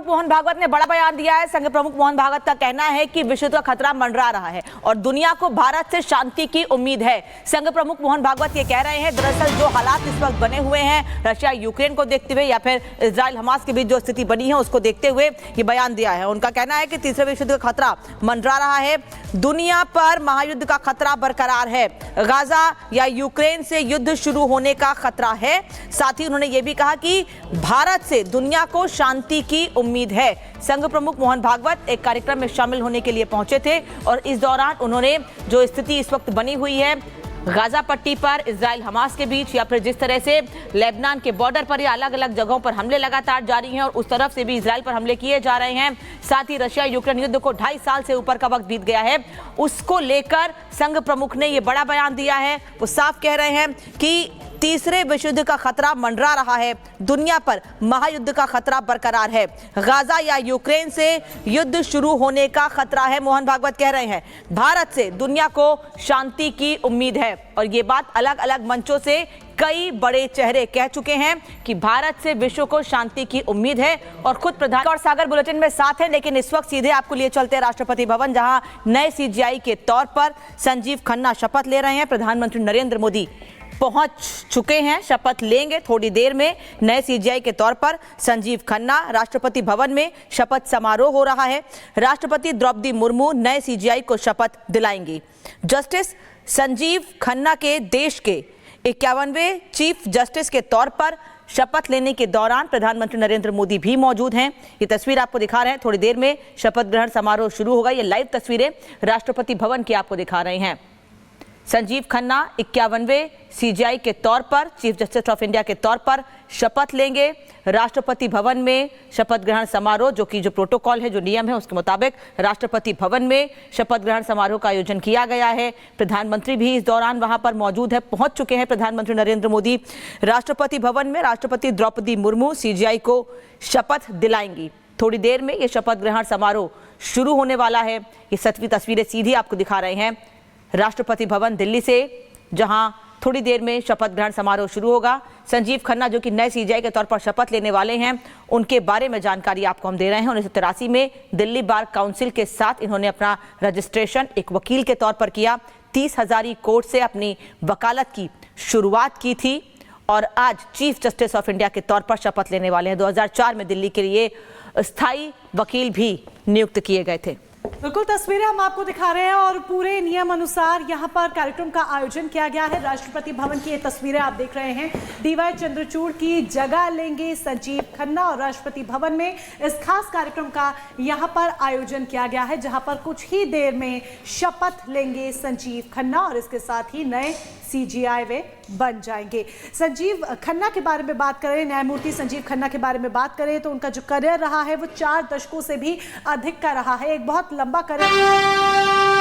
प्रमुख मोहन भागवत ने बड़ा बयान दिया है। संघ प्रमुख मोहन भागवत का कहना है कि विश्व का खतरा मंडरा रहा है और दुनिया को भारत से शांति की उम्मीद है। संघ प्रमुख मोहन भागवत ये कह रहे हैं, दरअसल जो हालात इस वक्त बने हुए हैं, रशिया यूक्रेन को देखते हुए या फिर इजराइल हमास के बीच जो स्थिति बनी है उसको देखते हुए ये बयान दिया है। उनका कहना है कि तीसरे विश्व युद्ध का खतरा मंडरा रहा है, दुनिया पर महायुद्ध का खतरा बरकरार है, गाजा या यूक्रेन से युद्ध शुरू होने का खतरा है। साथ ही उन्होंने ये भी कहा कि भारत से दुनिया को शांति की उम्मीद है। संघ प्रमुख मोहन भागवत एक कार्यक्रम में शामिल होने के लिए पहुंचे थे और इस दौरान उन्होंने जो स्थिति इस वक्त बनी हुई है गाजा पट्टी पर इजराइल हमास के बीच या फिर जिस तरह से लेबनान के बॉर्डर पर या अलग अलग जगहों पर हमले लगातार जारी हैं और उस तरफ से भी इजराइल पर हमले किए जा रहे हैं, साथ ही रशिया यूक्रेन युद्ध को 2.5 साल से ऊपर का वक्त बीत गया है, उसको लेकर संघ प्रमुख ने ये बड़ा बयान दिया है। वो साफ कह रहे हैं कि तीसरे विश्व युद्ध का खतरा मंडरा रहा है, दुनिया पर महायुद्ध का खतरा बरकरार है, गाजा या यूक्रेन से युद्ध शुरू होने का खतरा है। मोहन भागवत कह रहे हैं भारत से दुनिया को शांति की उम्मीद है और ये बात अलग अलग मंचों से कई बड़े चेहरे कह चुके हैं कि भारत से विश्व को शांति की उम्मीद है। और खुद प्रधान और सागर बुलेटिन में साथ हैं, लेकिन इस वक्त सीधे आपको लिए चलते हैं राष्ट्रपति भवन, जहां नए सीजीआई के तौर पर संजीव खन्ना शपथ ले रहे हैं। प्रधानमंत्री नरेंद्र मोदी पहुंच चुके हैं, शपथ लेंगे थोड़ी देर में। नए सीजीआई के तौर पर संजीव खन्ना, राष्ट्रपति भवन में शपथ समारोह हो रहा है। राष्ट्रपति द्रौपदी मुर्मू नए सीजीआई को शपथ दिलाएंगी। जस्टिस संजीव खन्ना के देश के 51वें चीफ जस्टिस के तौर पर शपथ लेने के दौरान प्रधानमंत्री नरेंद्र मोदी भी मौजूद हैं। ये तस्वीर आपको दिखा रहे हैं, थोड़ी देर में शपथ ग्रहण समारोह शुरू होगा। ये लाइव तस्वीरें राष्ट्रपति भवन की आपको दिखा रहे हैं। संजीव खन्ना 51वें सीजीआई के तौर पर, चीफ जस्टिस ऑफ इंडिया के तौर पर शपथ लेंगे। राष्ट्रपति भवन में शपथ ग्रहण समारोह, जो प्रोटोकॉल है, जो नियम है, उसके मुताबिक राष्ट्रपति भवन में शपथ ग्रहण समारोह का आयोजन किया गया है। प्रधानमंत्री भी इस दौरान वहां पर मौजूद है, पहुंच चुके हैं प्रधानमंत्री नरेंद्र मोदी राष्ट्रपति भवन में। राष्ट्रपति द्रौपदी मुर्मू सीजीआई को शपथ दिलाएंगी। थोड़ी देर में ये शपथ ग्रहण समारोह शुरू होने वाला है। ये 7वीं तस्वीरें सीधी आपको दिखा रहे हैं राष्ट्रपति भवन दिल्ली से, जहां थोड़ी देर में शपथ ग्रहण समारोह शुरू होगा। संजीव खन्ना जो कि नए सीजीआई के तौर पर शपथ लेने वाले हैं, उनके बारे में जानकारी आपको हम दे रहे हैं। 1983 में दिल्ली बार काउंसिल के साथ इन्होंने अपना रजिस्ट्रेशन एक वकील के तौर पर किया। 30 हजारी कोर्ट से अपनी वकालत की शुरुआत की थी और आज चीफ जस्टिस ऑफ इंडिया के तौर पर शपथ लेने वाले हैं। 2004 में दिल्ली के लिए स्थायी वकील भी नियुक्त किए गए थे। बिल्कुल, तस्वीरें हम आपको दिखा रहे हैं और पूरे नियम अनुसार यहाँ पर कार्यक्रम का आयोजन किया गया है। राष्ट्रपति भवन की ये तस्वीरें आप देख रहे हैं। डीवाई चंद्रचूड़ की जगह लेंगे संजीव खन्ना और राष्ट्रपति भवन में इस खास कार्यक्रम का यहाँ पर आयोजन किया गया है, जहाँ पर कुछ ही देर में शपथ लेंगे संजीव खन्ना और इसके साथ ही नए सीजीआई वे बन जाएंगे। संजीव खन्ना के बारे में बात करें, न्यायमूर्ति संजीव खन्ना के बारे में बात करें तो उनका जो करियर रहा है वो 4 दशकों से भी अधिक का रहा है। एक बहुत लंबा करियर।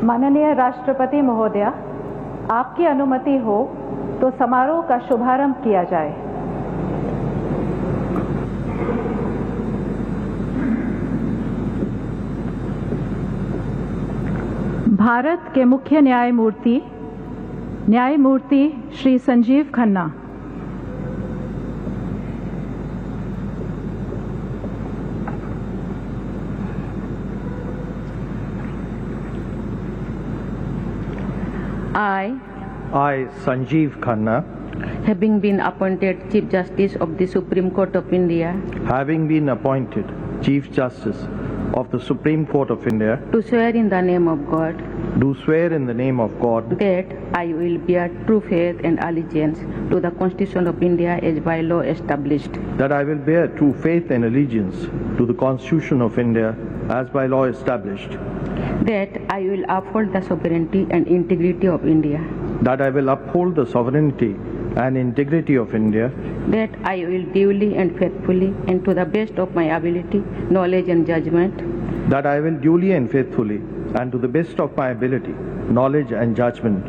माननीय राष्ट्रपति महोदया, आपकी अनुमति हो तो समारोह का शुभारंभ किया जाए। भारत के मुख्य न्यायमूर्ति Shri Sanjeev Khanna. I, Sanjeev Khanna, having been appointed Chief Justice of the Supreme Court of India, having been appointed Chief Justice of the Supreme Court of India, do swear in the name of God do swear in the name of God that I will bear true faith and allegiance to the Constitution of India as by law established, that I will bear true faith and allegiance to the Constitution of India as by law established, that I will uphold the sovereignty and integrity of India, that I will uphold the sovereignty and integrity of India, that I will duly and faithfully and to the best of my ability, knowledge and judgment, that I will duly and faithfully and to the best of my ability, knowledge and judgment,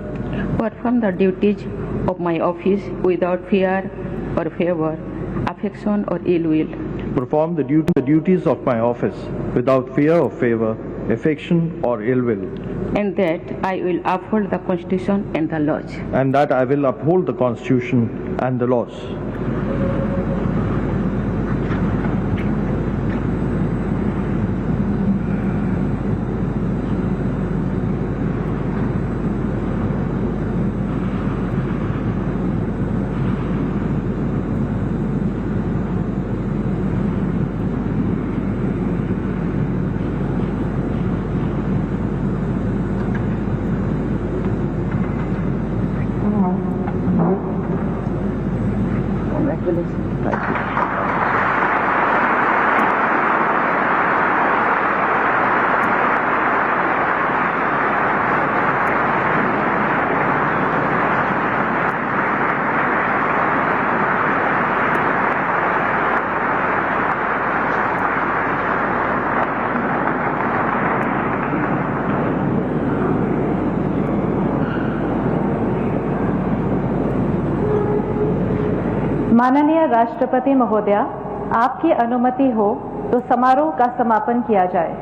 perform the duties of my office without fear or favor, affection or ill will, perform the duties of my office without fear or favor, affection or ill will, and that I will uphold the Constitution and the laws. and that I will uphold the Constitution and the laws. माननीय राष्ट्रपति महोदया, आपकी अनुमति हो तो समारोह का समापन किया जाए।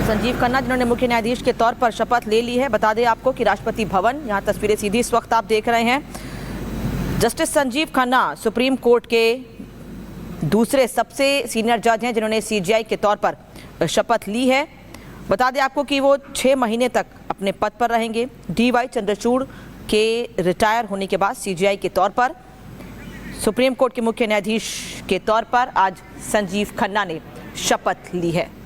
संजीव खन्ना जिन्होंने मुख्य न्यायाधीश के तौर पर शपथ ले ली है। बता दें आपको कि राष्ट्रपति भवन, यहाँ तस्वीरें सीधी इस वक्त आप देख रहे हैं। Justice Sanjeev Khanna supreme court के दूसरे सबसे सीनियर जज हैं जिन्होंने सीजेआई के तौर पर शपथ ली है। बता दें आपको कि वो 6 महीने तक अपने पद पर रहेंगे। डीवाई चंद्रचूड़ के रिटायर होने के बाद सीजेआई के तौर पर सुप्रीम कोर्ट के मुख्य न्यायाधीश के तौर पर आज संजीव खन्ना ने शपथ ली है।